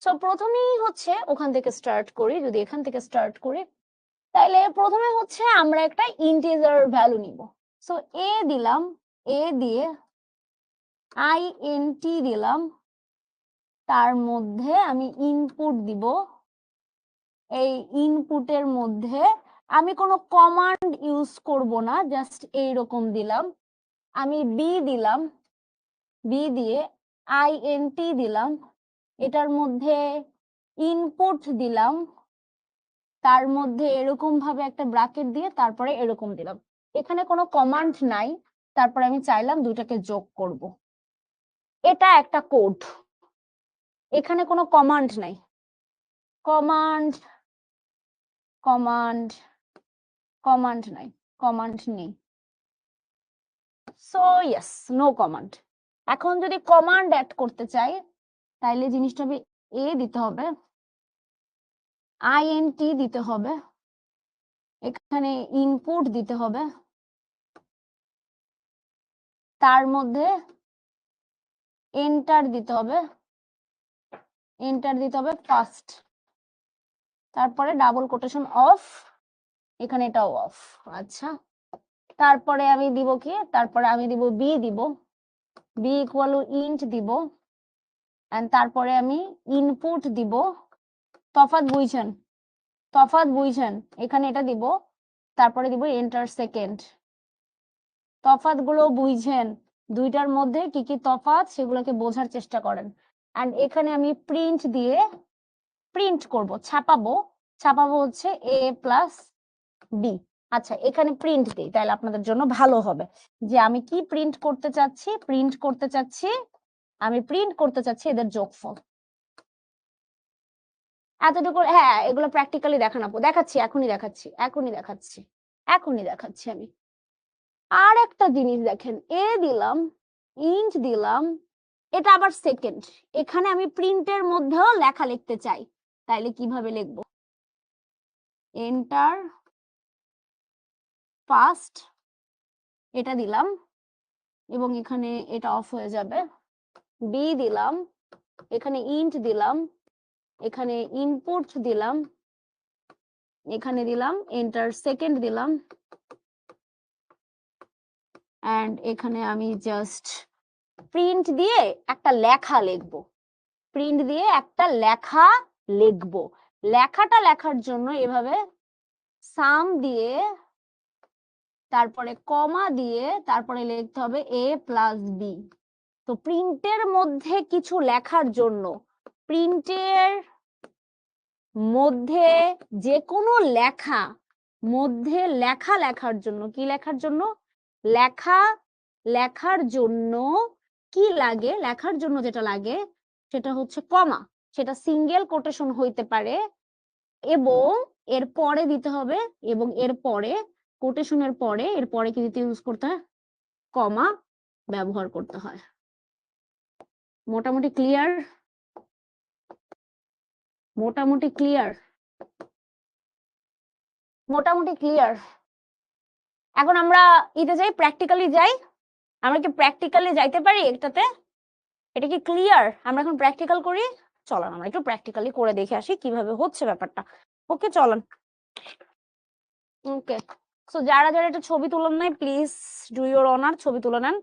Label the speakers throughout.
Speaker 1: So প্রথমেই হচ্ছে ওখান থেকে স্টার্ট করি, যদি এখান থেকে স্টার্ট করি তাহলে প্রথমে হচ্ছে আমরা একটা ইন্টিজার ভ্যালু নিব। সো এ দিলাম, এ দিয়ে INT দিলাম, তার মধ্যে আমি ইনপুট দিব। এই ইনপুটের মধ্যে আমি কোনো কমান্ড ইউজ করব না, জাস্ট এইরকম দিলাম। আমি বি দিলাম, বি দিয়ে INT দিলাম, এটার মধ্যে ইনপুট দিলাম, তার মধ্যে এরকম ভাবে একটা ব্র্যাকেট দিয়ে তারপরে এরকম দিলাম। এখানে কোনো কমান্ড নাই, তারপরে আমি চাইলাম দুইটাকে যোগ করব। এটা একটা কোড, এখানে কোনো কমান্ড নাই। কমান্ড কমান্ড কমান্ড নাই, কমান্ড নেই। So yes, no command. এখন যদি কমান্ড অ্যাড করতে চাই তাইলে জিনিসটা এ দিতে হবে, INT দিতে হবে, এখানে ইনপুট দিতে হবে, তার মধ্যে এন্টার দিতে হবে, এন্টার দিতে হবে ফার্স্ট, তারপরে ডাবল কোটেশন অফ, এখানে এটাও অফ। আচ্ছা, তারপরে আমি দিব কি, তারপরে আমি দিব বি দিব, বি ইকুয়াল টু ইন্ট দিব, এন্ড তারপরে আমি ইনপুট দিব। তফাৎ বুঝছেন? তফাৎ বুঝছেন? এখানে এটা দিব, তারপরে দিব এন্টার সেকেন্ড। তফাৎ গুলো বুঝছেন? দুইটার মধ্যে কি কি তফাৎ সেগুলোকে বোঝার চেষ্টা করেন। এন্ড এখানে আমি প্রিন্ট দিয়ে প্রিন্ট করব, ছাপাবো। ছাপাবো হচ্ছে A প্লাস বি। আচ্ছা, এখানে প্রিন্ট দিই, তাহলে আপনাদের জন্য ভালো হবে যে আমি কি প্রিন্ট করতে চাচ্ছি। আমি প্রিন্ট করতে চাচ্ছি এদের যোগফল। এতটুকু, হ্যাঁ, এগুলো প্র্যাকটিক্যালি দেখানো, দেখাচ্ছি, এখনই দেখাচ্ছি আমি। আর একটা জিনিস দেখেন, এ দিলাম, ইন্ট দিলাম, এটা আবার সেকেন্ড। এখানে আমি প্রিন্টের মধ্যেও লেখা লিখতে চাই, তাইলে কিভাবে লিখবো? এন্টার ফার্স্ট, এটা দিলাম এবং এখানে এটা অফ হয়ে যাবে। বি দিলাম, এখানে ইন্ট দিলাম, এখানে ইনপুট দিলাম, এখানে দিলাম এন্টার সেকেন্ড দিলাম, এন্ড এখানে আমি জাস্ট প্রিন্ট দিয়ে একটা লেখা লিখবো। প্রিন্ট দিয়ে একটা লেখা লিখবো। লেখাটা লেখার জন্য এভাবে সাম দিয়ে, তারপরে কমা দিয়ে, তারপরে লিখতে হবে A প্লাস বি। তো প্রিন্টের মধ্যে কিছু লেখার জন্য, প্রিন্টের মধ্যে যে কোনো লেখা, মধ্যে লেখা লেখার জন্য, কি লেখার জন্য? লেখা লেখার জন্য কি লাগে? লেখার জন্য যেটা লাগে সেটা হচ্ছে কমা। সেটা সিঙ্গেল কোটেশন হইতে পারে, এবং এর পরে দিতে হবে, এবং এর পরে কোটেশনের পরে এর পরে কি দিতে ইউজ করতে হয়? কমা ব্যবহার করতে হয়। মোটামুটি ক্লিয়ার? মোটামুটি ক্লিয়ার? মোটামুটি ক্লিয়ার? এখন আমরা যাই, প্র্যাকটিক্যালি যাই। আমরা কি প্র্যাকটিক্যালি যাইতে পারি এটাতে? এটা কি ক্লিয়ার? আমরা এখন প্র্যাকটিক্যাল করি। চলেন আমরা একটু প্র্যাকটিক্যালি করে দেখে আসি কিভাবে হচ্ছে ব্যাপারটা। ওকে, চলেন। ওকে, সো যারা যারা একটা ছবি তুলেন নাই, প্লিজ ডু ইউর অনার, ছবি তুলে নেন।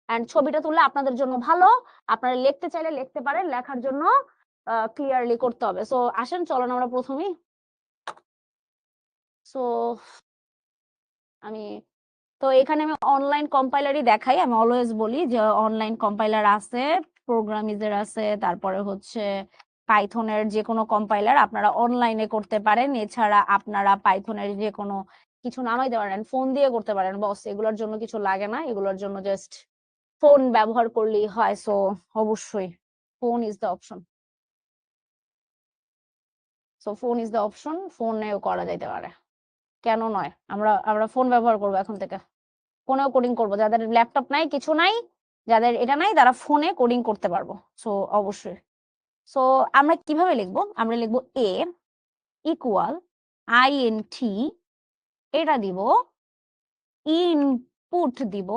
Speaker 1: এন্ড ছবিটা তুললে আপনাদের জন্য ভালো। আপনারা লিখতে চাইলে লিখতে পারেন, লেখার জন্য ক্লিয়ারলি করতে হবে। সো আসেন, চলেন আমরা প্রথমেই। সো তো এখানে আমি অনলাইন কম্পাইলারই দেখাই। আমি অলওয়েজ বলি যে অনলাইন কম্পাইলার আছে, প্রোগ্রামিজের আছে, তারপরে হচ্ছে পাইথনের যে কোনো কম্পাইলার আপনারা অনলাইনে করতে পারেন। এছাড়া আপনারা পাইথনের যে কোনো কিছু নামাইতে পারেন, ফোন দিয়ে করতে পারেন। বস, এগুলোর জন্য কিছু লাগে না, এগুলোর জন্য জাস্ট ফোন ব্যবহার করলেই হয়। সো অবশ্যই ফোন ইজ দ্য অপশন। ফোনেও করা যাইতে পারে, কেন নয়? আমরা ফোন ব্যবহার করবো এখন থেকে, ফোনেও কোডিং করবো। যাদের ল্যাপটপ নাই, কিছু নাই, যাদের এটা নাই, তারা ফোনে কোডিং করতে পারবো। সো অবশ্যই। সো আমরা কিভাবে লিখবো? আমরা লিখবো A ইকুয়াল INT, এটা দিব, ইনপুট দিব,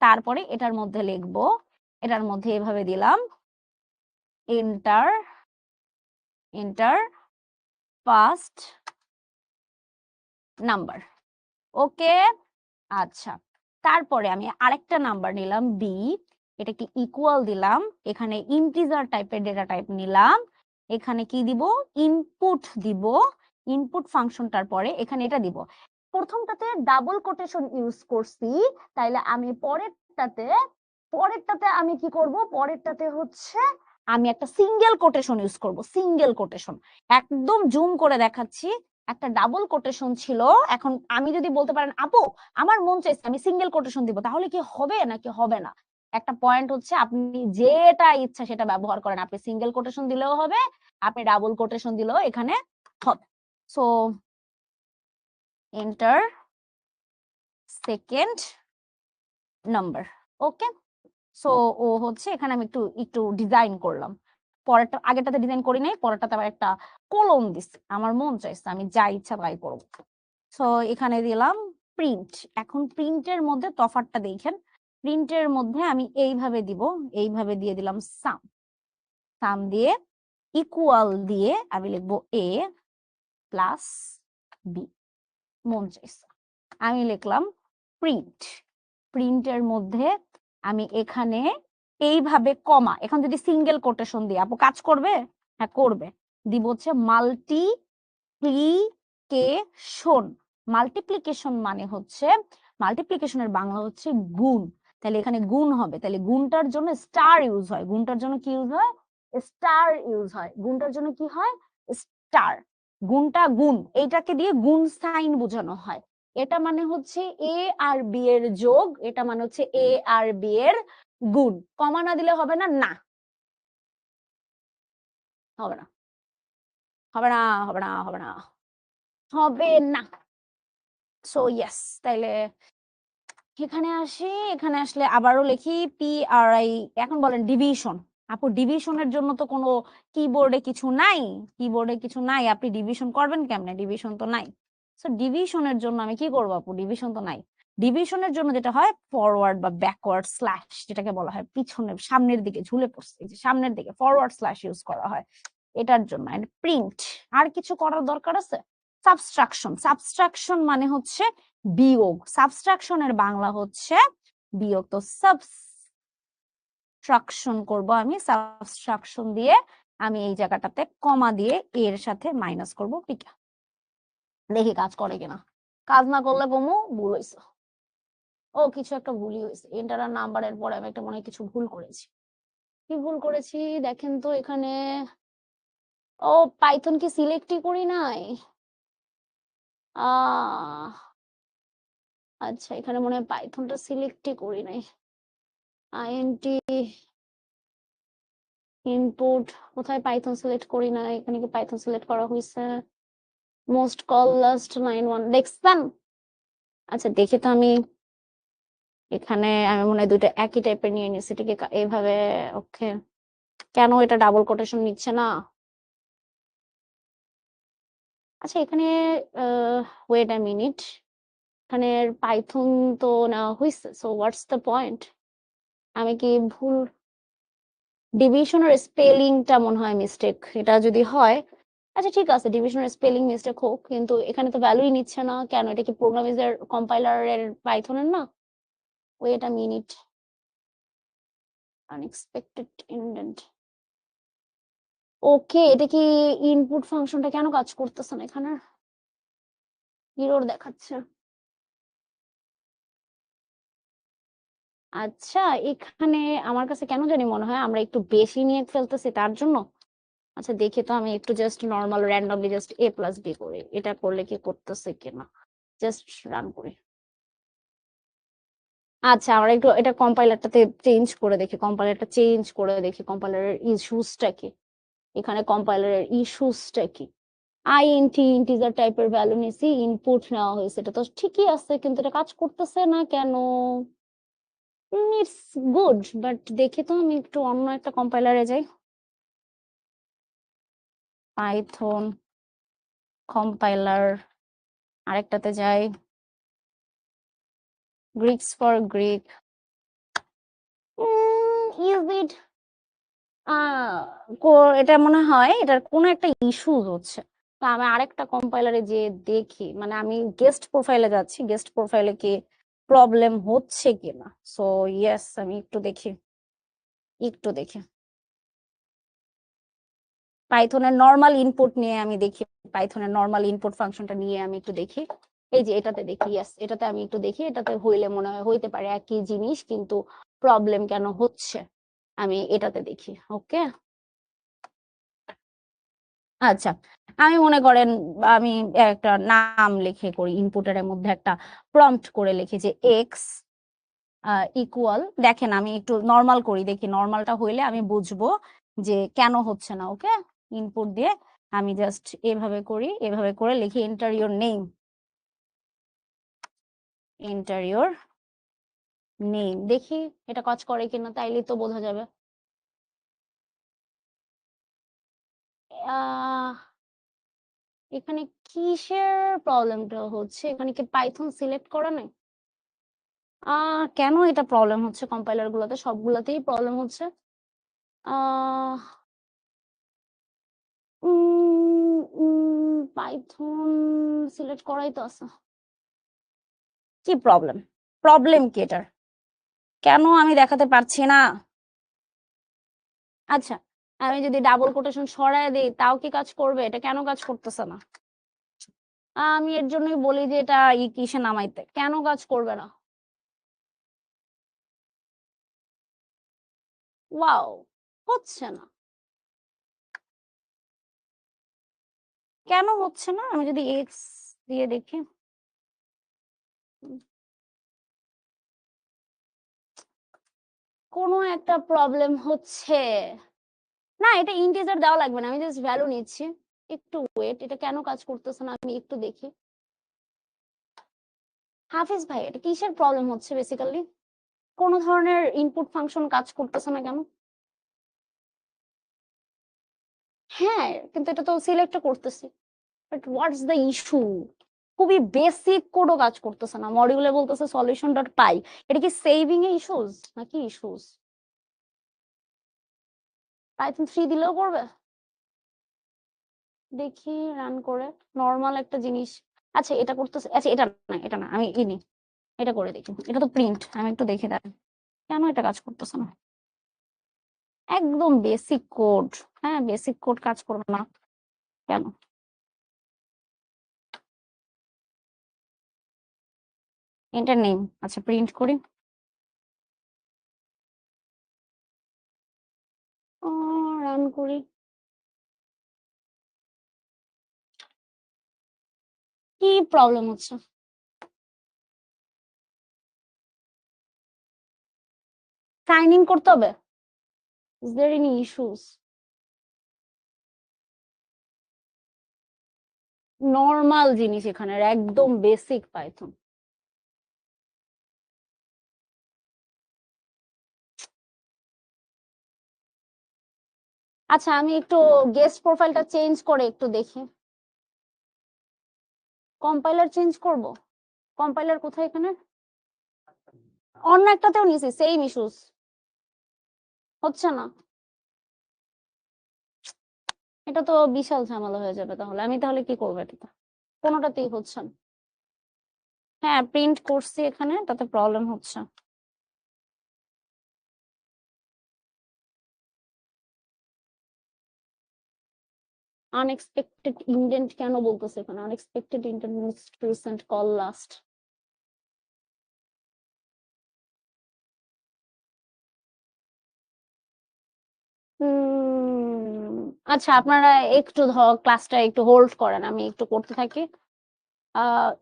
Speaker 1: তারপরে এটার মধ্যে লিখবো, এটার মধ্যে এভাবে দিলাম এন্টার এন্টার ফার্স্ট নাম্বার। ওকে, আচ্ছা তারপরে আমি আরেকটা নাম্বার নিলাম বি, এটাকে ইকুয়াল দিলাম, এখানে ইন্টিজার টাইপের ডেটা টাইপ নিলাম, এখানে কি দিব, ইনপুট দিব, ইনপুট ফাংশনটার পরে এখানে এটা দিব। প্রথমটাতে ডাবল কোটেশন ইউজ করছি, তাইলে আমি পরেরটাতে আমি কি করব, পরেরটাতে হচ্ছে আমি একটা সিঙ্গেল কোটেশন ইউজ করব, সিঙ্গেল কোটেশন। একদম জুম করে দেখাচ্ছি, একটা ডাবল কোটেশন ছিল। এখন আমি যদি বলতে পারেন আপু আমার মন চাইছে আমি সিঙ্গেল কোটেশন দিব, তাহলে কি হবে নাকি হবে না? একটা পয়েন্ট হচ্ছে আপনি যেটা ইচ্ছা সেটা ব্যবহার করেন, আপনি সিঙ্গেল কোটেশন দিলেও হবে, আপনি ডাবল কোটেশন দিলেও এখানে হবে। So enter second number. Okay, so ও হচ্ছে এখানে আমি একটু একটু ডিজাইন করলাম, পরেরটা আগেরটাতে ডিজাইন করি নাই, পরেরটাতে আবার একটা কলম দিছি, আমার মন চাইছে আমি যা ইচ্ছা তাই করব। সো এখানে দিলাম প্রিন্ট। এখন প্রিন্টের মধ্যে তফাৎটা দেখেন, প্রিন্টের মধ্যে আমি এইভাবে দিব, এইভাবে দিয়ে দিলাম সাম, সাম দিয়ে ইকুয়াল দিয়ে আমি লিখবো এ প্লাস বি, মন চাইছে আমি লিখলাম প্রিন্ট। প্রিন্টের মধ্যে আমি এখানে এইভাবে কমা, এখন যদি সিঙ্গেল কোটেশন দিই আপু কাজ করবে? হ্যাঁ করবে, দিব হচ্ছে মাল্টিপ্লিকেশন। মাল্টিপ্লিকেশন মানে হচ্ছে, মাল্টিপ্লিকেশনের বাংলা হচ্ছে গুণ, তাহলে এখানে গুণ হবে, তাহলে গুণটার জন্য স্টার ইউজ হয়, গুণটার জন্য কি ইউজ হয়, স্টার ইউজ হয়, গুণটার জন্য কি হয়, স্টার। গুণটা গুণ, এইটাকে দিয়ে গুণ সাইন বোঝানো হয়। এটা মানে হচ্ছে এ আর বি এর যোগ, এটা মানে হচ্ছে এ আর বি এর গুণ। কমা না দিলে হবে না, না হবে না, হবে না, হবে না, হবে না, হবে না। সো ইয়েস, তাইলে এখানে আসি, এখানে আসলে আবারও লিখি পি আর আই। এখন বলেন ডিভিশন, আপু ডিভিশনের জন্য তো কোনো কিবোর্ডে কিছু নাই, কিবোর্ডে কিছু নাই, আপনি ডিভিশন করবেন কেমনে, ডিভিশন তো নাই। সো ডিভিশনের জন্য আমি কি করবো আপু, ডিভিশন তো নাই। ডিভিশনের জন্য যেটা হয় ফরওয়ার্ড বা ব্যাকওয়ার্ড স্ল্যাশ, যেটাকে বলা হয় পিছনের সামনের দিকে ঝুলে পড়ছে, যে সামনের দিকে ফরওয়ার্ড স্ল্যাশ ইউজ করা হয় এটার জন্য। প্রিন্ট, আর কিছু করার দরকার আছে? সাবস্ট্রাকশন, সাবস্ট্রাকশন মানে হচ্ছে বিয়োগ, সাবস্ট্রাকশনের বাংলা হচ্ছে বিয়োগ, তো সাবস্ট্রাকশন করব আমি, সাবস্ট্রাকশন দিয়ে আমি এই জায়গাটাতে কমা দিয়ে এর সাথে মাইনাস করব পিকা, দেখি কাজ করে কিনা, কাজ না করলে কমু ভুল হয়েছে। ও কিছু একটা ভুলই হয়েছে, এন্টার আর নাম্বারের পরে আমি একটা মনে হয় কিছু ভুল করেছি। কি ভুল করেছি দেখেন তো এখানে, ও পাইথন কি সিলেক্টই করি নাই, আহ আচ্ছা এখানে মনে হয় পাইথনটা সিলেক্টই করি নাই, আইএনটি ইনপুট কোথায়, পাইথন সিলেক্ট করি না, এখানে কি পাইথন সিলেক্ট করা হয়েছে, মোস্ট কল লাস্ট লাইন 1 দেখছেন? আচ্ছা দেখে তো আমি এখানে আমি মনে হয় দুটো একই টাইপের নিয়ে নিয়েছি, ঠিক এইভাবে। ওকে, কেন এটা ডাবল কোটেশন নিচ্ছে না? আচ্ছা এখানে ওয়েট আ মিনিট, এখানে পাইথন তো নেওয়া হয়েছে, সো হোয়াটস দ্য পয়েন্ট, আমি কি ভুল, ডিভিশনের স্পেলিংটা মনে হয় মিস্টেক, এটা যদি হয় আচ্ছা ঠিক আছে, ডিভিশনের স্পেলিং মিস্টেক হোক, কিন্তু এখানে তো ভ্যালুই নিচ্ছে না কেন, এটা কি প্রোগ্রামিজের কম্পাইলারের পাইথনের না? Wait a minute, unexpected indent. Okay, এটা কি ইনপুট ফাংশনটা কেন কাজ করতেছে না, এখানে এরর দেখাচ্ছে। আচ্ছা এখানে আমার কাছে কেন জানি মনে হয় আমরা একটু বেশি নিয়ে ফেলতেছি তার জন্য। আচ্ছা দেখি তো, আমি একটু just normal randomly just a plus B করি, এটা করলে কি করতেছে কিনা, জাস্ট রান করি। আচ্ছা আমরা একটু এটা কম্পাইলারটাতে চেঞ্জ করে দেখি, কম্পাইলারটা চেঞ্জ করে দেখি কম্পাইলারের ইস্যুসটা কি, এখানে কম্পাইলারের ইস্যুসটা কি। আইএনটি ইন্টিজার টাইপের ভ্যালু নিছি, ইনপুট নেওয়া হয়েছে, এটা তো ঠিকই আছে, কিন্তু এটা কাজ করতেছে না কেন? ইটস গুড, বাট দেখি তো আমি একটু অন্য একটা কম্পাইলারে যাই, পাইথন কম্পাইলার আরেকটাতে যাই, গ্রিকস ফর গ্রিক, ইজ ইট এটা মনে হয় এটার কোনো একটা ইস্যু হচ্ছে। তো আমি আরেকটা কম্পাইলারে যে দেখি, মানে আমি গেস্ট প্রোফাইলে যাচ্ছি, গেস্ট প্রোফাইলে কি প্রবলেম হচ্ছে কিনা। সো ইয়েস, আমি একটু দেখি, পাইথনের নর্মাল ইনপুট নিয়ে আমি দেখি, পাইথনের নর্মাল ইনপুট ফাংশনটা নিয়ে আমি একটু দেখি। এই যে এটাতে দেখি, ইয়েস, এটাতে আমি একটু দেখি, এটাতে হইলে মনে হয় হইতে পারে একই জিনিস, কিন্তু প্রবলেম কেন হচ্ছে আমি এটাতে দেখি। ওকে, আচ্ছা, আমি মনে করেন আমি একটা নাম লিখে করি, ইনপুটের মধ্যে একটা প্রম্পট করে লিখি যে এক্স ইকুয়াল, দেখেন আমি একটু নর্মাল করি, দেখি নর্মালটা হইলে আমি বুঝবো যে কেন হচ্ছে না। ওকে, ইনপুট দিয়ে আমি জাস্ট এভাবে করি, এভাবে করে লিখি enter your name, enter your name, দেখি এটা কাজ করে কিনা, তাইলে তো বোঝা যাবে। এখানে কিসের প্রবলেমটা হচ্ছে, এখানে কি পাইথন সিলেক্ট করা নাই? কেন এটা প্রবলেম হচ্ছে? কম্পাইলার গুলোতে সবগুলাতেই প্রবলেম হচ্ছে। পাইথন সিলেক্ট করাই তো আছে। কি প্রবলেম? প্রবলেম কি এটার? কেন আমি দেখাতে পারছি না? আচ্ছা, আমি যদি ডাবল কোটেশন সরায় দিই তাও কি কাজ করবে? এটা কেন কাজ করতেছে না? আমি এর জন্যই বলি যে এটা কিসে নামাইতে, কেন কাজ করবে না? ওয়াও, হচ্ছে না, কেন হচ্ছে না? আমি যদি এক্স দিয়ে দেখি, কোনো একটা প্রবলেম হচ্ছে। না, এটা ইন্টিজার দেওয়া লাগবে না, আমি জাস্ট ভ্যালু নিচ্ছি। একটু ওয়েট, এটা কেন কাজ করতেছে না আমি একটু দেখি। হাফিজ ভাই, এটা কিসের প্রবলেম হচ্ছে বেসিক্যালি? কোন ধরনের ইনপুট ফাংশন কাজ করতেছে না কেন? হ্যাঁ, কিন্তু এটা তো সিলেক্ট করতেছি, বাট হোয়াটস দ্য ইস্যু? খুবই বেসিক কোডও কাজ করতেছে না, মডিউলে বলতেছে সলিউশন ডট পাই, এটা কি সেভিং এ ইস্যুস নাকি ইস্যুস? পাইথন 3 দিলেও করবে? দেখি রান করে, নরমাল একটা জিনিস। আচ্ছা, এটা করতেছে, আচ্ছা এটা না, এটা না, আমি ইনি এটা করে দেখি, এটা তো প্রিন্ট, আমি একটু দেখে দাঁড়াই কেন এটা কাজ করতেছে না। একদম বেসিক কোড, হ্যাঁ বেসিক কোড কাজ করবে না কেন? এন্টার নেম, আচ্ছা প্রিন্ট করি, রান করি, কি প্রবলেম হচ্ছে? সাইন ইন করতে হবে? Is there any issues? Normal জিনিস এখানে, একদম বেসিক পাইথন। আচ্ছা, আমি একটু গেস্ট প্রোফাইলটা চেঞ্জ করে একটু দেখি, কম্পাইলার চেঞ্জ করব। কম্পাইলার কোথায় এখানে? অন্য একটাতেও নিছি, সেম ইস্যুস, হচ্ছে না। এটা তো বিশাল ঝামেলা হয়ে যাবে, তাহলে আমি তাহলে কি করবো? এটা কোনোটাতেই হচ্ছে না। হ্যাঁ, প্রিন্ট করছি এখানে, তাতে প্রবলেম হচ্ছে। আনএক্সপেক্টেড ইন্ডেন্ট কেন বলতেছে এখানে? Unexpected indent means recent call last. আচ্ছা, আপনারা একটু ক্লাসটা একটু হোল্ড করেন, আমি একটু করতে থাকি।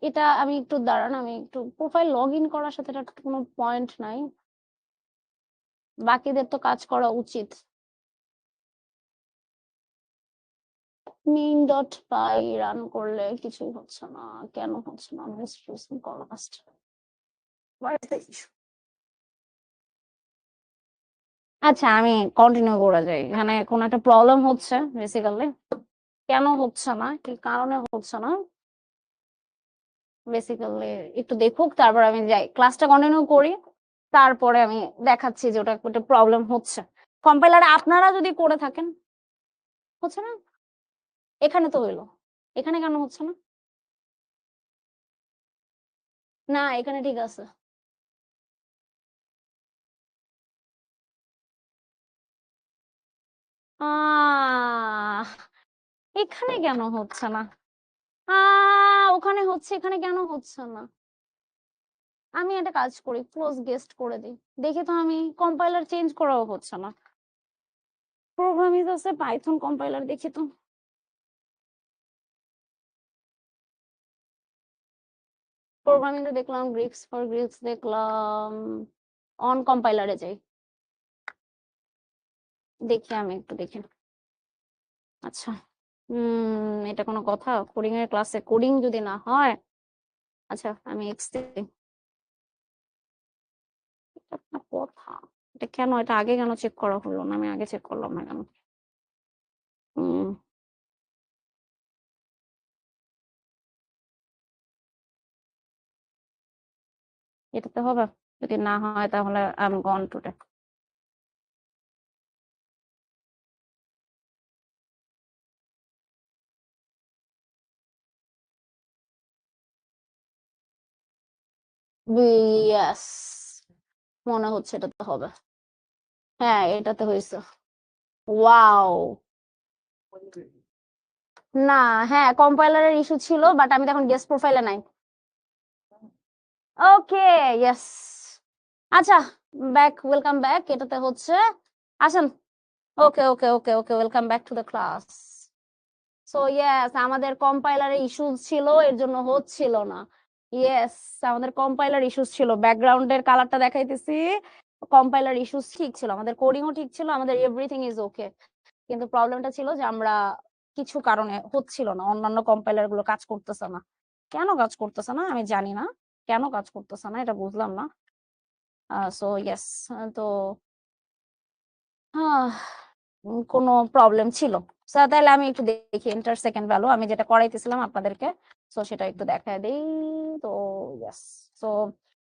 Speaker 1: এটা আমি একটু দাঁড়ান, আমি একটু প্রোফাইল লগ ইন করার সাথে এটা কোনো পয়েন্ট নাই, বাকিদের তো কাজ করা উচিত। মেইন ডট পাই রান করলে কিছুই হচ্ছে না, কেন হচ্ছে না? কল লাস্ট, আচ্ছা আমি কন্টিনিউ করা যাই, এখানে কোন একটা প্রবলেম হচ্ছে বেসিক্যালি, কেন হচ্ছে না, কি কারণে হচ্ছে না বেসিক্যালি একটু দেখুক, তারপর আমি যাই ক্লাসটা কন্টিনিউ করি, তারপরে আমি দেখাচ্ছি যে ওটা একটা প্রবলেম হচ্ছে। কম্পাইলারে আপনারা যদি করে থাকেন, হচ্ছে না? এখানে তো হইলো, এখানে কেন হচ্ছে না? না, এখানে ঠিক আছে। এখানে কেন হচ্ছে না? ওখানে হচ্ছে, এখানে কেন হচ্ছে না? আমি একটা কাজ করি, ক্লোজ গেস্ট করে দিই, দেখি তো। আমি কম্পাইলার চেঞ্জ করাও হচ্ছে না। প্রোগ্রামিং আছে পাইথন কম্পাইলার, দেখি তো। প্রোগ্রামিং দেখলাম, গ্রিক্স ফর গ্রিক্স দেখলাম, অন কম্পাইলারে যাই, দেখি আমি একটু দেখি। আচ্ছা, এটা কোনো কথা? কোডিং এর ক্লাসে কোডিং যদি না হয়, আচ্ছা আমি এক্স দিই। এটা একটা কথা, এটা কেন, এটা আগে কেন চেক করা হলো না? আমি আগে চেক করলাম না কেন? হম এটাতে হবে, যদি না হয় তাহলে I am gone today. Yes, মনে হচ্ছে এটাতে হবে। হ্যাঁ, এটাতে হয়েছে। ওয়াও। না, হ্যাঁ কম্পাইলারের ইস্যু ছিল, বাট আমি তো এখন গেস্ট প্রোফাইলে নাই। Okay, yes. আচ্ছা, ওয়েলকাম ব্যাক। এটাতে হচ্ছে, আসেন। Okay okay okay okay, welcome back to the class. So yes, আমাদের কম্পাইলারে ইস্যুস ছিল, এর জন্য হচ্ছিল না। ইয়েস, আমাদের কম্পাইলার ইস্যুস ছিল, ব্যাকগ্রাউন্ডের কালারটা দেখাইতেছি। কম্পাইলার ইস্যুস ঠিক ছিল, আমাদের কোডিংও ঠিক ছিল, আমাদের এভরিথিং ইজ ওকে। কিন্তু প্রবলেমটা ছিল যে আমরা কিছু কারণে হচ্ছিল না, অন্যান্য কম্পাইলার গুলো কাজ করতেছে না। কেন কাজ করতেছে না আমি জানি না, কেন কাজ করতেছে না এটা বুঝলাম না। সো ইয়েস, তো কোনো প্রবলেম ছিল। তাহলে আমি একটু দেখি ইন্টার সেকেন্ড ভ্যালু, আমি যেটা করাইতেছিলাম আপনাদেরকে, সো সেটা একটু দেখায় দেই। তো ইয়েস, সো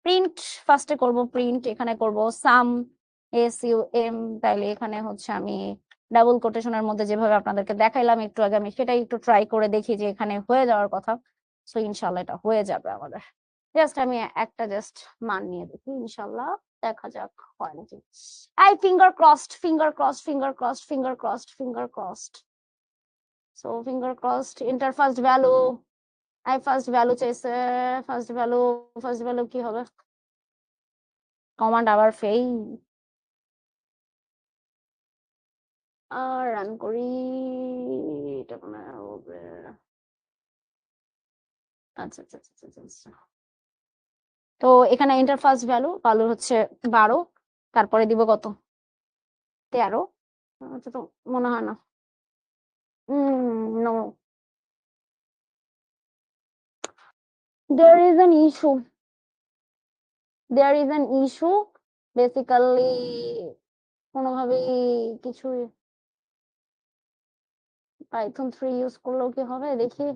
Speaker 1: প্রিন্ট ফার্স্টে করব, প্রিন্ট এখানে করব সাম, SUM। তাইলে এখানে হচ্ছে আমি ডাবল কোটেশনের মধ্যে যেভাবে আপনাদেরকে দেখাইলাম একটু আগে, আমি সেটাই একটু ট্রাই করে দেখি যে এখানে হয়ে যাওয়ার কথা। সো ইনশাল্লাহ এটা হয়ে যাবে আমাদের। জাস্ট আমি একটা মান নিয়ে দেখি, ইনশাল্লাহ দেখা যাক হয় নাকি। I finger crossed, finger crossed, finger crossed, finger crossed, finger crossed. So finger crossed. Enter first value. I first value চাইছে, first value কি হবে? কমান্ড আবার ফেই। আর রান করি, এটা মনে হবে। আচ্ছা আচ্ছা আচ্ছা আচ্ছা আচ্ছা। তো এখানে এন্টার ফার্স্ট ভ্যালু হচ্ছে 12, তারপরে দিব কত? 13। আচ্ছা, তো মনে হয় না। No, there is an issue, there is an issue basically। কোনোভাবেই কিছু পাইথন 3 ইউজ করলেও কি হবে দেখি।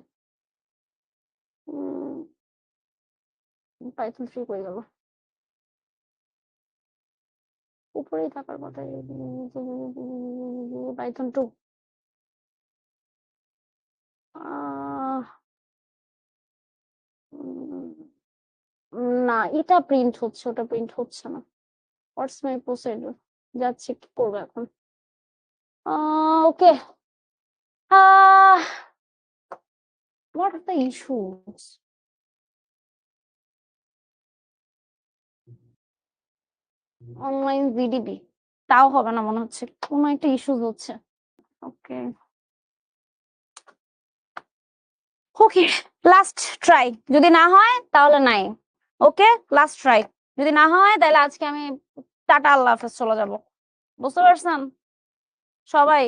Speaker 1: পাইথন 3 কই গেল? উপরেই থাকার কথা। পাইথন 2, না এটা প্রিন্ট হচ্ছে, ওটা প্রিন্ট হচ্ছে না। হোয়াটস মাই প্রসিডিউর, যাচ্ছে কি করবো এখন? Okay, what are the issues? Online GDB, তাও হবে না মনে হচ্ছে, কোনো একটা ইস্যুস হচ্ছে। ওকে ওকে, লাস্ট ট্রাই, যদি না হয় তাহলে নাই। ওকে, লাস্ট ট্রাই, যদি না হয় তাহলে আজকে আমি টাটা, আল্লাহ হাফেজ, চলে যাব। বুঝতে পারছেন সবাই?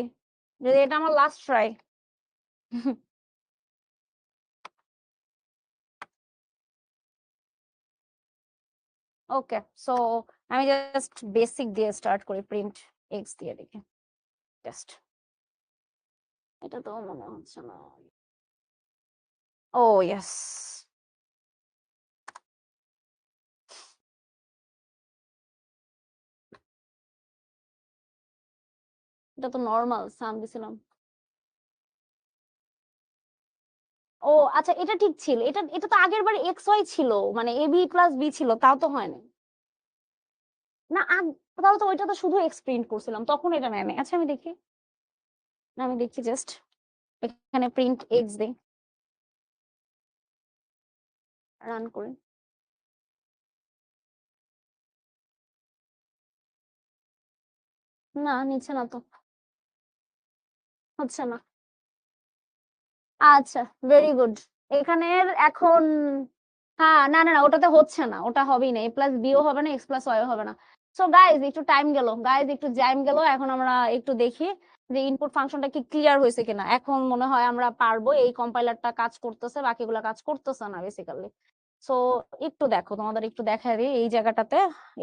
Speaker 1: যদি এটা আমার লাস্ট ট্রাই। ওকে, সো আমি জাস্ট বেসিক দিয়ে স্টার্ট করি, প্রিন্ট এক্স দিয়ে দেখি জাস্ট। এটা তো মনে হচ্ছে না। ও ইয়েস, এটা তো নরমাল সাম দিছিলাম। ও আচ্ছা, এটা ঠিক ছিল, এটা এটা তো আগের বার এক্স ওয়াই ছিল, মানে এ বি প্লাস বি ছিল, তাও তো হয় না। না তাহলে তো ওইটা তো শুধু এক্স প্রিন্ট করছিলাম, তখন এটা নেয় নাই। আচ্ছা আমি দেখি, না আমি দেখি জাস্ট এখানে প্রিন্ট এক্স দেই, রান করি। না নিচ্ছে না তো, হচ্ছে না। আচ্ছা ভেরি গুড। এখানের এখন হ্যাঁ, না না না, ওটাতে হচ্ছে না, ওটা হবেই না, এ প্লাস বিও হবে না, এক্স প্লাস ওয়াইও হবে না। সো গাইজ একটু টাইম গেল, গাইজ একটু জ্যাম গেল, এখন আমরা একটু দেখি যে ইনপুট ফাংশনটা কি ক্লিয়ার হয়েছে কিনা। এখন মনে হয় আমরা পারবো, এই কম্পাইলারটা কাজ করতেছে, বাকিগুলো কাজ করতেছে না বেসিক্যালি। সো একটু দেখো, তোমাদের একটু দেখা দিই এই জায়গাটাতে,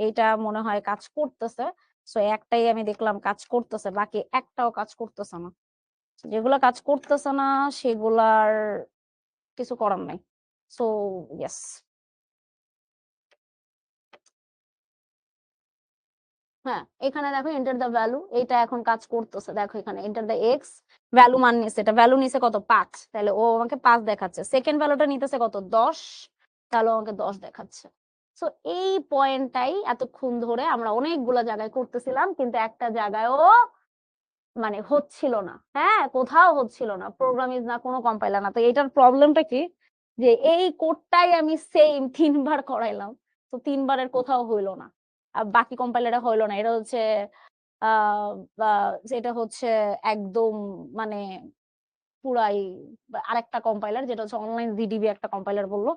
Speaker 1: এইটা মনে হয় কাজ করতেছে। সো একটাই আমি দেখলাম কাজ করতেছে, বাকি একটাও কাজ করতেছে না। যেগুলা কাজ করতেছে না সেগুলার কিছু করার নাই। সো ইয়েস, হ্যাঁ এখানে দেখো এন্টার দ্য ভ্যালু, এটা এখন কাজ করতেছে। দেখো এখানে এন্টার দ্য এক্স ভ্যালু মান নিছে, এটা ভ্যালু নিছে কত 5, তাহলে ও আমাকে 5 দেখাচ্ছে। সেকেন্ড ভ্যালুটা নিতেছে কত 10, তাহলে ও আমাকে 10 দেখাচ্ছে। সো এই পয়েন্টটাই এতক্ষণ ধরে আমরা অনেকগুলা জায়গায় করতেছিলাম, কিন্তু একটা জায়গায়ও মানে হচ্ছিল না। হ্যাঁ কোথাও হচ্ছিল না, প্রোগ্রাম ইজ না কোনো কম্পাইলার না। তো এটার প্রবলেমটা কি, যে এই কোডটাই আমি সেম 3বার করাইলাম, তো 3বারের কোথাও হইলো না, আর বাকি কম্পাইলারে হইলো না। এটা হচ্ছে যেটা হচ্ছে একদম মানে পুরাই আরেকটা কম্পাইলার, যেটা হচ্ছে অনলাইন জিডিবি একটা কম্পাইলার বললো।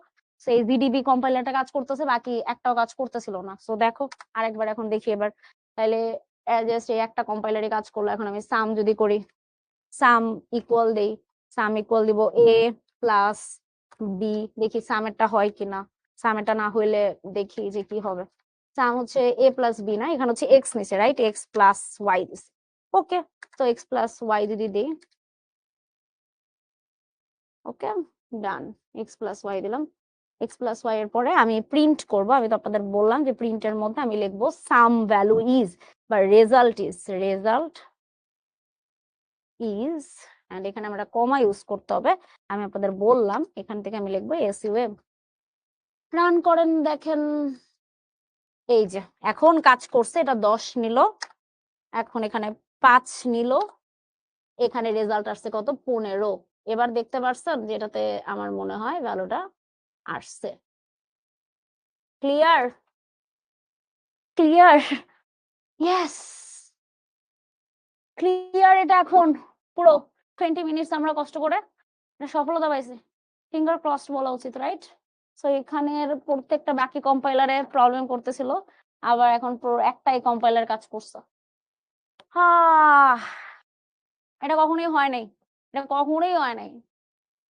Speaker 1: সেই জিডিবি কম্পাইলারটা কাজ করতেছে, বাকি একটাও কাজ করতেছিল না। সো দেখো আরেকবার এখন দেখি এবার, তাহলে জাস্ট এই একটা কম্পাইলারই কাজ করলো। এখন আমি সাম যদি করি, সাম ইকুয়াল দেই, সাম ইকুয়াল দিব এ প্লাস বি, দেখি সামেরটা হয় কিনা। সামেরটা না হইলে দেখি যে কি হবে। সাম হচ্ছে এ প্লাস বি, না এখানে হচ্ছে এক্স নিছে, রাইট, এক্স প্লাস ওয়াই দিছে। ওকে, তো এক্স প্লাস ওয়াই যদি দিই, ওকে ডান, এক্স প্লাস ওয়াই দিলাম। এক্স প্লাস ওয়াই এর পরে আমি প্রিন্ট করব, আমি তো আপনাদের বললাম যে প্রিন্টের মধ্যে আমি লিখবো সাম ভ্যালু ইজ বা result is, result is, and এখানে আমরা কমা ইউজ করতে হবে। আমি আপনাদের বললাম এখান থেকে আমি লিখবো এসইউএম। রান করেন, দেখেন এই যে এখন কাজ করছে, এটা 10 নিল, এখন এখানে 5 নিল, এখানে রেজাল্ট আসছে কত 15। এবার দেখতে পারছেন যেটাতে আমার মনে হয় ভ্যালুটা আসছে। Clear, clear, yes clear. এটা এখন পুরো 20 মিনিটস আমরা কষ্ট করে সফলতা পাইছি, ফিঙ্গার ক্রসড বলা উচিত, রাইট। সো এখানের প্রত্যেকটা বাকি কম্পাইলারে প্রবলেম করতেছিল, আবার এখন পুরো একটাই কম্পাইলার কাজ করছে। এটা কখনোই হয় নাই, এটা কখনোই হয় নাই,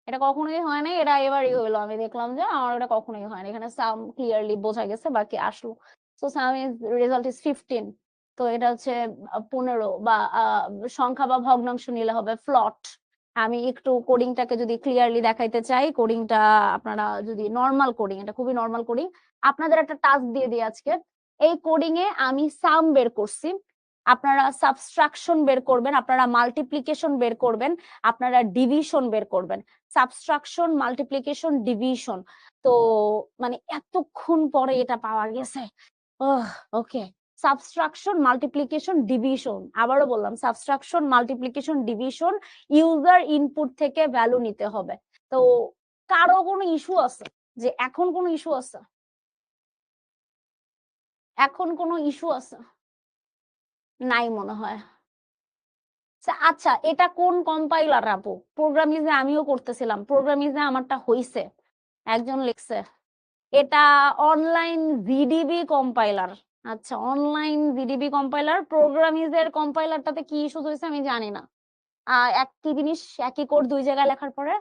Speaker 1: এটা কখনোই হয় নাই, এটা এবারই হইলো। আমি দেখলাম যে আমার এটা কখনোই হয় না, এখানে সাম ক্লিয়ারলি বোঝা গেছে, বাকি আসলো। So some is result is 15। তো এটা হচ্ছে 15 বা সংখ্যা বা ভগ্নাংশ নিলে হবে ফ্লট। আমি একটু কোডিংটাকে যদি ক্লিয়ারলি দেখাইতে চাই, কোডিংটা আপনারা যদি নর্মাল কোডিং, এটা খুবই নর্মাল কোডিং, আপনাদের একটা টাস্ক দিয়ে দিই আজকে। এই কোডিং এ আমি সাম বের করছি, আপনারা সাবট্রাকশন বের করবেন, আপনারা মাল্টিপ্লিকেশন বের করবেন, আপনারা ডিভিশন বের করবেন। Subtraction, multiplication, division. তো মানে এতক্ষণ পরে এটা পাওয়া গেছে। ওকে, সাবট্রাকশন, মাল্টিপ্লিকেশন, ডিভিশন, আবারও বললাম subtraction, multiplication, division, user input থেকে ভ্যালু নিতে হবে। তো কারো কোনো ইস্যু আছে, যে এখন কোনো ইস্যু আছে, এখন কোনো ইস্যু আছে? নাই মনে হয়। আচ্ছা এটা কোন কম্পাইলার আপু? প্রোগ্রামিজে আমিও করতেছিলাম, প্রোগ্রামিজে আমারটা হইছে, একজন লিখছে এটা অনলাইন জিডিবি কম্পাইলার। আচ্ছা অনলাইন জিডিবি কম্পাইলার, প্রোগ্রামিজের কম্পাইলারটাতে কি ইস্যু হয়েছে আমি জানি না। একই জিনিস একই কোড দুই জায়গায় লেখার পরে।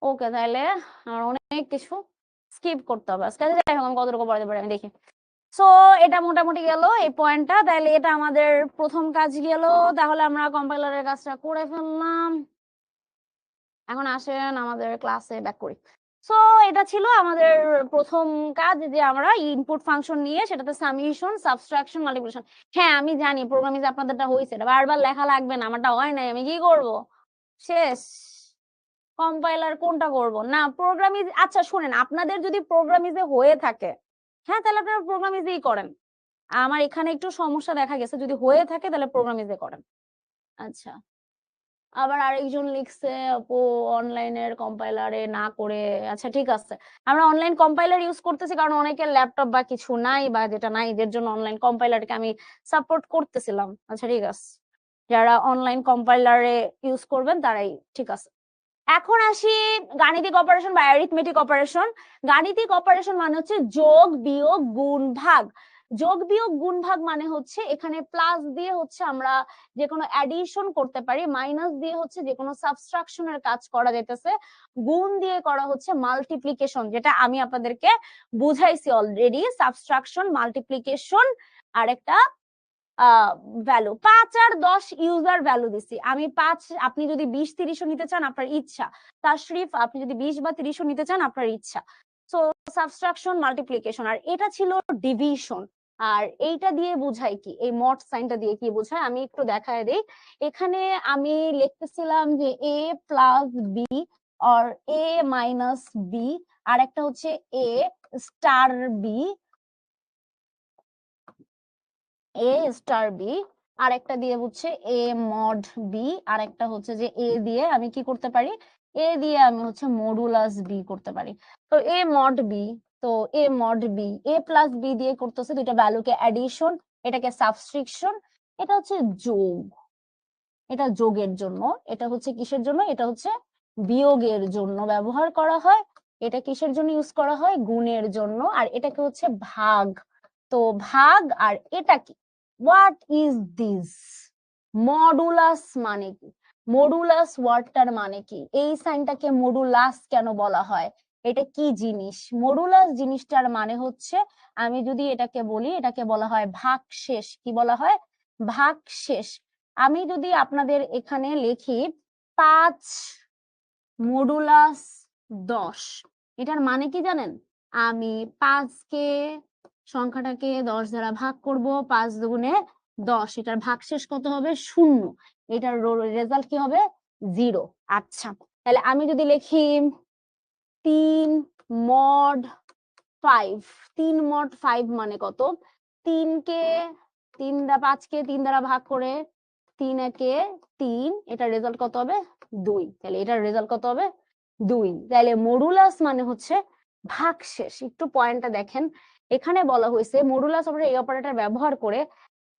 Speaker 1: ওকে, তাহলে আমার অনেক কিছু স্কিপ করতে হবে আজকে। যাই হোক আমি কতটুকু পড়াতে পারি আমি দেখি। সো এটা মোটামুটি গেল এই পয়েন্টটা, তাহলে এটা আমাদের প্রথম কাজ গেল। তাহলে আমরা কম্পাইলারের কাজটা করে ফেললাম। এখন আসেন আমাদের ক্লাসে ব্যাক করি। সো এটা ছিল আমাদের প্রথম কাজ, যে আমরা ইনপুট ফাংশন নিয়ে সেটাতে সামেশন, সাবট্রাকশন, মাল্টিপ্লিকেশন। হ্যাঁ আমি জানি প্রোগ্রামিং আপনাদেরটা হয়েছে, এটা বারবার লেখা লাগবে না, আমারটা হয় নাই, আমি কি করব? শেষ। কম্পাইলার কোনটা করব না প্রোগ্রামিং। আচ্ছা শুনেন, আপনাদের যদি প্রোগ্রামিংয়ে হয়ে থাকে, হ্যাঁ তাহলে আপনারা প্রোগ্রামিংই করেন। আমার এখানে একটু সমস্যা দেখা গেছে, যদি হয়ে থাকে তাহলে প্রোগ্রামিংয়ে করেন। আচ্ছা, আবার আরেকজন লিখছে আপু অনলাইনের কম্পাইলারে না করে। আচ্ছা ঠিক আছে, আমরা অনলাইন কম্পাইলার ইউজ করতেছি কারণ অনেকের ল্যাপটপ বা কিছু নাই, বা যেটা নাই এদের জন্য অনলাইন কম্পাইলারকে আমি সাপোর্ট করতেছিলাম। আচ্ছা ঠিক আছে, যারা অনলাইন কম্পাইলারে ইউজ করবেন তারাই ঠিক আছে। এখন আসি গাণিতিক অপারেশন বা অ্যারিথমেটিক অপারেশন। গাণিতিক অপারেশন মানে হচ্ছে যোগ বিয়োগ গুণ ভাগ। যোগ বিয়োগ গুণ ভাগ মানে হচ্ছে এখানে প্লাস দিয়ে হচ্ছে আমরা যে কোনো অ্যাডিশন করতে পারি, মাইনাস দিয়ে হচ্ছে যে কোনো সাবট্রাকশনের কাজ করা যাইতেছে, গুণ দিয়ে করা হচ্ছে মাল্টিপ্লিকেশন, যেটা আমি আপনাদেরকে বুঝাইছি অলরেডি। সাবট্রাকশন, মাল্টিপ্লিকেশন আর একটা ভ্যালু। 5 আর 10 ইউজার ভ্যালু দিছি আমি। 5 আপনি যদি 20 30 নিতে চান আপনার ইচ্ছা, তাশরিফ আপনি যদি 20 বা 30 নিতে চান আপনার ইচ্ছা। সো সাবট্রাকশন, মাল্টিপ্লিকেশন, আর এটা ছিল ডিভিশন। আর এইটা দিয়ে বোঝায় কি, এই মড সাইনটা দিয়ে কি বোঝায় আমি একটু দেখায় দেই। এখানে আমি লিখতেছিলাম যে a প্লাস বি আর a মাইনাস বি, আর একটা হচ্ছে a star B, A star B, আর একটা দিয়ে হচ্ছে এ মড বি, আর একটা হচ্ছে যে এ দিয়ে আমি কি করতে পারি, এ দিয়ে আমি হচ্ছে মডুলাস বি করতে পারি। তো এ মড বি, তো a mod b a plus b দিয়ে করতেছে দুইটা ভ্যালুকে অ্যাডিশন, এটাকে সাবট্রাকশন, এটা হচ্ছে যোগ, এটা যোগের জন্য, এটা হচ্ছে কিসের জন্য, এটা হচ্ছে বিয়োগের জন্য ব্যবহার করা হয়, এটা কিসের জন্য ইউজ করা হয়, গুণের জন্য, আর এটাকে হচ্ছে ভাগ। তো ভাগ, আর এটা কি, হোয়াট ইজ দিস, মডুলাস মানে কি, মডুলাস ওয়ার্ডটার মানে কি, এই সাইনটাকে মডুলাস কেন বলা হয়, এটা কি জিনিস, মডুলাস জিনিসটার মানে হচ্ছে, আমি যদি এটাকে বলি, এটাকে বলা হয় ভাগশেষ। কি বলা হয়, ভাগশেষ। আমি যদি আপনাদের এখানে লিখি 5 মডুলাস 10, এটার মানে কি জানেন, আমি 5কে সংখ্যাটাকে 10 দ্বারা ভাগ করব, 5 দুগুণে 10, এটার ভাগশেষ কত হবে, 0, এটার রেজাল্ট কি হবে, 0। আচ্ছা তাহলে আমি যদি লিখি 3 মড 5, 3 মড 5 মানে কত, 3কে 5কে 3 দ্বারা ভাগ করে 3 একে 3, এটার রেজাল্ট কত হবে, 2। তাহলে এটার রেজাল্ট কত হবে, 2। তাহলে মডুলাস মানে হচ্ছে ভাগশেষ। একটু পয়েন্টটা দেখেন, এখানে বলা হয়েছে মডুলাস অপারেটর এই অপারেটর ব্যবহার করে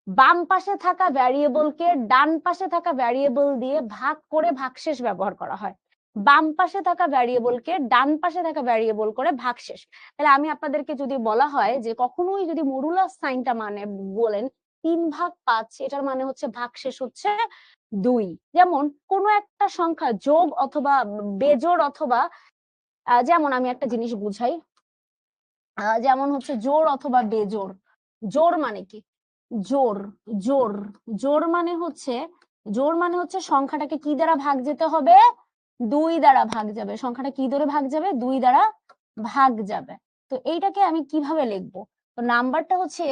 Speaker 1: বাম পাশে থাকা ভ্যারিয়েবলকে ডান পাশে থাকা ভ্যারিয়েবল দিয়ে ভাগ করে ভাগশেষ ব্যবহার করা হয়। বাম পাশে থাকা ভ্যারিয়েবলকে ডান পাশে থাকা ভ্যারিয়েবল করে ভাগশেষ। তাহলে আমি আপনাদেরকে যদি বলা হয় যে কখনোই যদি মডুলাস সাইনটা মানে বলেন 3/5, এটার মানে হচ্ছে ভাগশেষ হচ্ছে 2। যেমন কোনো একটা সংখ্যা যোগ অথবা বেজোড় অথবা যেমন আমি একটা জিনিস বুঝাই, যেমন হচ্ছে জোড় অথবা বেজোড়। জোড় মানে কি, জোড়, জোড়, জোড় মানে হচ্ছে, জোড় মানে হচ্ছে সংখ্যাটাকে কি দ্বারা ভাগ যেতে হবে, 2 দ্বারা ভাগ যাবে, সংখ্যাটা কি ধরে ভাগ যাবে, 2 দ্বারা ভাগ যাবে। তো এইটাকে আমি কিভাবে লিখবো, তো নাম্বারটা হচ্ছে,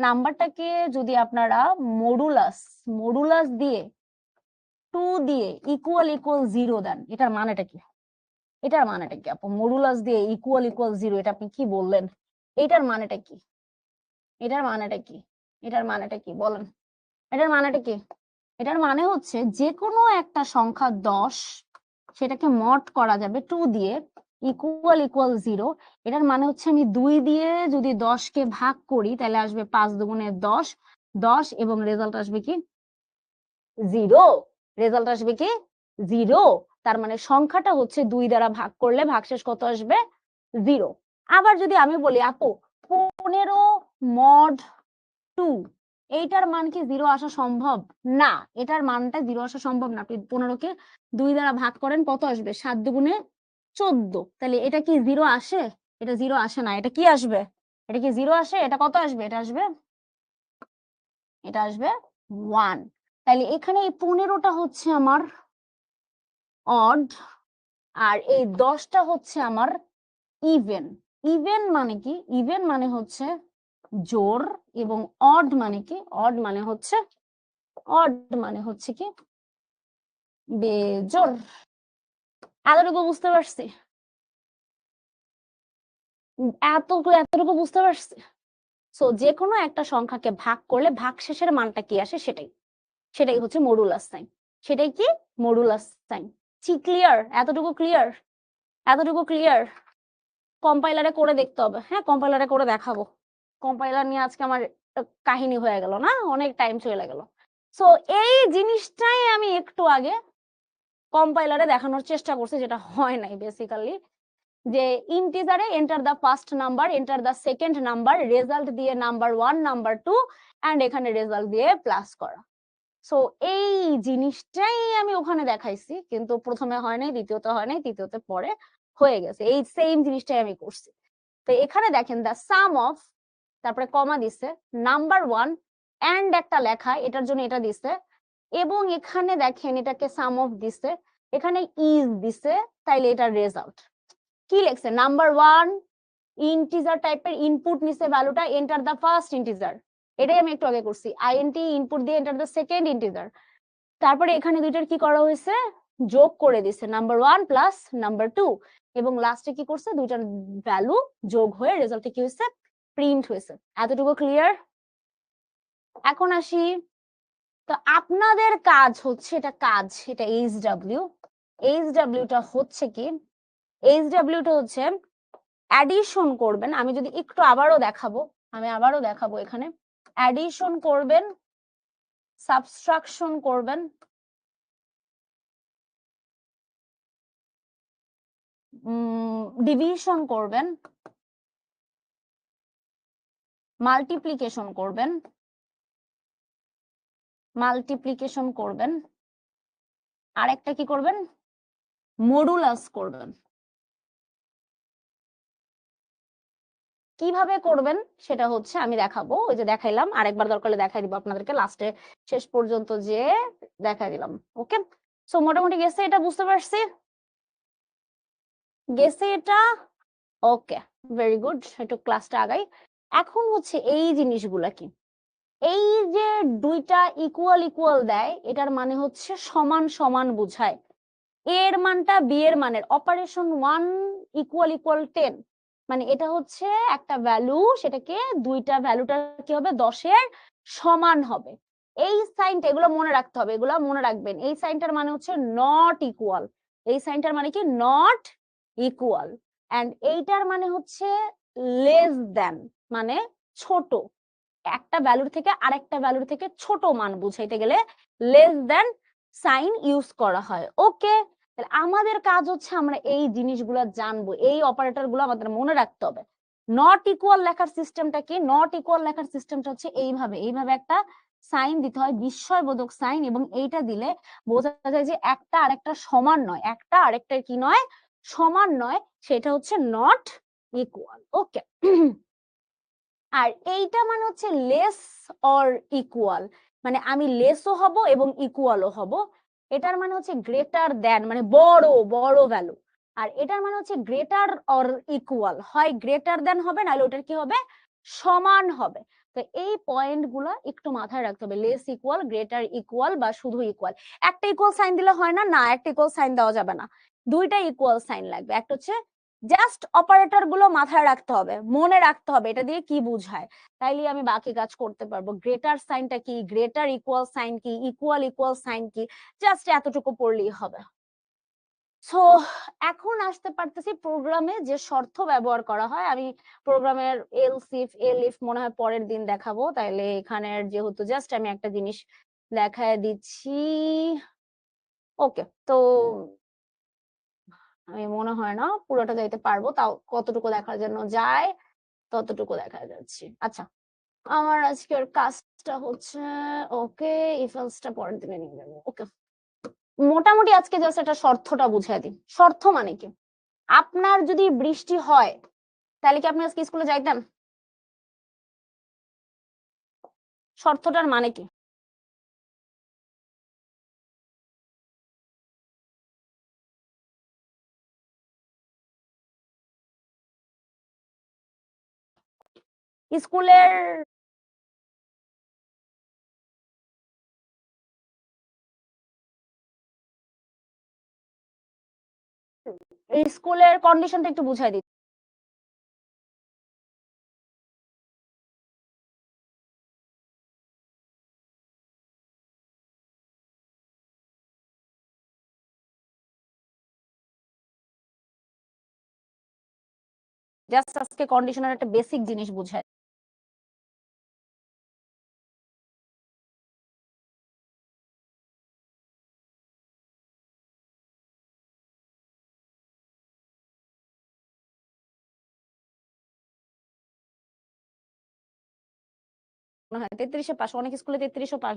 Speaker 1: নাম্বারটাকে যদি আপনারা মডুলাস, মডুলাস দিয়ে 2 দিয়ে ইকুয়াল 0 দেন, এটার মানেটা কি, এটার মানেটা কি আপু, মডুলাস দিয়ে ইকুয়াল 0, এটা আপনি কি বললেন, এটার মানেটা কি, এটার মানেটা কি, এটার মানেটা কি বলেন, এটার মানেটা কি, এটার মানে হচ্ছে যে কোনো একটা সংখ্যা 10, সেটাকে মড করা যাবে 2 দিয়ে ইকুয়াল 0। এটার মানে হচ্ছে আমি 2 দিয়ে যদি 10কে ভাগ করি তাহলে আসবে 5 দুগুণে 10, 10 এবং রেজাল্ট আসবে কি 0, রেজাল্ট আসবে কি 0। তার মানে সংখ্যাটা হচ্ছে 2 দ্বারা ভাগ করলে ভাগশেষ কত আসবে, 0। আবার যদি আমি বলি আপু 15 মড 2, এইটার মান কি 0 আসা সম্ভব, না, এটার মানটা 0 আসা সম্ভব না। আপনি 15কে 2 দ্বারা ভাগ করেন কত আসবে, 7 দুগুণে 14, তাহলে এটা কি 0 আসে, এটা 0 আসে না, এটা কি আসবে, এটা কি 0 আসে, এটা কত আসবে, এটা আসবে, এটা আসবে 1। তাহলে এখানে এই 15টা হচ্ছে আমার অড, আর এই 10টা হচ্ছে আমার ইভেন। ইভেন মানে কি? ইভেন মানে হচ্ছে জোর, এবং অড মানে কি? অড মানে হচ্ছে কি? বেজোর। এতটুকু বুঝতে পারছি? এতটুকু বুঝতে পারছি? সো যে কোনো একটা সংখ্যাকে ভাগ করলে ভাগশেষের মানটা কি আসে সেটাই হচ্ছে মডুলাস সাইন। সেটাই কি? Modulus sign. ক্লিয়ার? এতটুকু ক্লিয়ার? এতটুকু ক্লিয়ার? কম্পাইলারে করে দেখতে হবে। হ্যাঁ, কম্পাইলারে করে দেখাবো। কম্পাইলার নিয়ে আজকে আমার কাহিনী হয়ে গেল না, অনেক টাইম চলে গেল। সো এই জিনিসটাই আমি একটু আগে কম্পাইলারে দেখানোর চেষ্টা করছি, যেটা হয় নাই বেসিক্যালি, যে ইন্টিজারে enter the first number, enter the second number, result দিয়ে নাম্বার 1 নাম্বার 2 এন্ড এখানে রেজাল্ট দিয়ে প্লাস করা। সো এই জিনিসটাই আমি ওখানে দেখাইছি, কিন্তু প্রথমে হয় নাই, দ্বিতীয়তে হয় নাই, তৃতীয়তে পরে হয়ে গেছে। এই সেম জিনিসটাই আমি করছি। তো এখানে দেখেন দ্য সাম অফ, তারপরে কমা দিছে, নাম্বার 1 এন্ড একটা লেখা, এটার জন্য এটা দিছে, এবং এখানে দেখেন এটাকে সাম অফ দিছে, এখানে ইজ দিছে, তাইলে এটার রেজাল্ট কি লেখছে? নাম্বার 1 ইন্টিজার টাইপের ইনপুট নিছে ভ্যালুটা, এন্টার দ্য ফার্স্ট ইন্টিজার, এটাই আমি একটু আগে করছি। আইএনটি ইনপুট দিয়ে এন্টার দ্য সেকেন্ড ইন্টিজার, তারপরে এখানে দুইটার কি করা হয়েছে? যোগ করে দিছে, নাম্বার 1 প্লাস নাম্বার 2, এবং লাস্টে কি করছে? দুইটার ভ্যালু যোগ হয়ে রেজাল্টে কি হয়েছে? প্রিন্ট হয়েছে। এতটুকু ক্লিয়ার? এখন আসি, তো আপনাদের কাজ হচ্ছে, এটা কাজ, এটা এইচডব্লিউ। এইচডব্লিউটা হচ্ছে কি? এইচডব্লিউটা হচ্ছে অ্যাডিশন করবেন। আমি যদি একটু আবারও দেখাবো, এখানে অ্যাডিশন করবেন, সাবট্রাকশন করবেন, ডিভিশন করবেন, মাল্টিপ্লিকেশন করবেন, আরেকটা কি করবেন? মডুলাস করবেন। কিভাবে করবেন সেটা হচ্ছে আমি দেখাবো, ওই যে দেখাইলাম, আরেকবার দরকার হলে দেখাই দিব আপনাদেরকে, লাস্টে শেষ পর্যন্ত যে দেখাই দিলাম। ওকে, সো মোটামুটি গেছে, এটা বুঝতে পারছি? গেছে এটা? ওকে, ভেরি গুড। একটু ক্লাসটা আগাই। এখন হচ্ছে এই জিনিসগুলা কি? এই যে দুইটা ইকুয়াল ইকুয়াল দেয়, এটার মানে হচ্ছে সমান সমান বুঝায়। এর মানটা বি এর মানের, অপারেশন 1 ইকুয়াল ইকুয়াল 10, মানে এটা হচ্ছে একটা ভ্যালু, সেটাকে দুইটা ভ্যালুটা কি হবে? 10 এর সমান হবে। এই সাইনটা, এগুলো মনে রাখতে হবে, এগুলো মনে রাখবেন। এই সাইনটার মানে হচ্ছে নট ইকুয়াল, এই সাইনটার মানে কি? Not equal. এন্ড এইটার মানে হচ্ছে লেস দেন, মানে ছোট। একটা ভ্যালুর থেকে আরেকটা ভ্যালুর থেকে ছোট মান বুঝাইতে গেলে লেস দেন সাইন ইউজ করা হয়। ওকে, তাহলে আমাদের কাজ হচ্ছে আমরা এই জিনিসগুলো জানবো, এই অপারেটর গুলো আমাদের মনে রাখতে হবে। নট ইকুয়াল লেখার সিস্টেমটা কি? নট ইকুয়াল লেখার সিস্টেমটা হচ্ছে এইভাবে একটা সাইন দিতে হয়, বিস্ময়বোধক সাইন, এবং এইটা দিলে বোঝা যায় যে একটা আরেকটা সমান নয়, একটা আরেকটার কি নয়? সমান নয়, সেটা হচ্ছে নট ইকুয়াল। ওকে, আর এইটা মানে হচ্ছে লেস অর ইকুয়াল, মানে আমি লেসও হব এবং ইকুয়ালও হব। এটার মানে হচ্ছে গ্রেটার দেন, মানে বড় বড় ভ্যালু। আর এটার মানে হচ্ছে গ্রেটার অর ইকুয়াল, হয় গ্রেটার দেন হবে, নাহলে ওটার কি হবে? সমান হবে। তো এই পয়েন্ট গুলা একটু মাথায় রাখতে হবে, লেস ইকুয়াল, গ্রেটার ইকুয়াল, বা শুধু ইকুয়াল। একটা ইকুয়াল সাইন দিলে হয় না, একটা ইকুয়াল সাইন দেওয়া যাবে না, দুইটা ইকুয়াল সাইন লাগবে। একটা হচ্ছে জাস্ট অপারেটর গুলো মাথায় রাখতে হবে, মনে রাখতে হবে এটা দিয়ে কি বুঝায়, তাইলে আমি বাকি কাজ করতে পারবো। গ্রেটার সাইনটা কি, গ্রেটার ইকুয়াল সাইন কি, ইকুয়াল ইকুয়াল সাইন কি, জাস্ট এতটুকু পড়লেই হবে। সো এখন আসতে পারতেছি প্রোগ্রামে যে শর্ত ব্যবহার করা হয়। আমি প্রোগ্রামের এলস ইফ এলিফ মনে হয় পরের দিন দেখাবো, তাইলে এখানের যেহেতু জাস্ট আমি একটা জিনিস দেখায় দিচ্ছি। ওকে, তো আমি মনে হয় না পুরোটা যাইতে পারবো, তাও কতটুকু দেখার জন্য যায় ততটুকু দেখা যাচ্ছে। আচ্ছা, আমার আজকের কাজটা হচ্ছে, ওকে, ইফ এলসটা পরের দিনে নিয়ে যাবো। ওকে, মোটামুটি আজকে জাস্ট একটা শর্তটা বুঝাই দিই। শর্ত মানে কি? আপনার যদি বৃষ্টি হয় তাহলে কি আপনি আজকে স্কুলে যাইতেন? শর্তটার মানে কি? স্কুলের স্কুলের কন্ডিশনটা একটু বুঝাই দিই। জাস্ট আজকে কন্ডিশনের একটা বেসিক জিনিস বুঝাই। মনে হয় 33-এ পাস, অনেক স্কুলে 33-ও পাস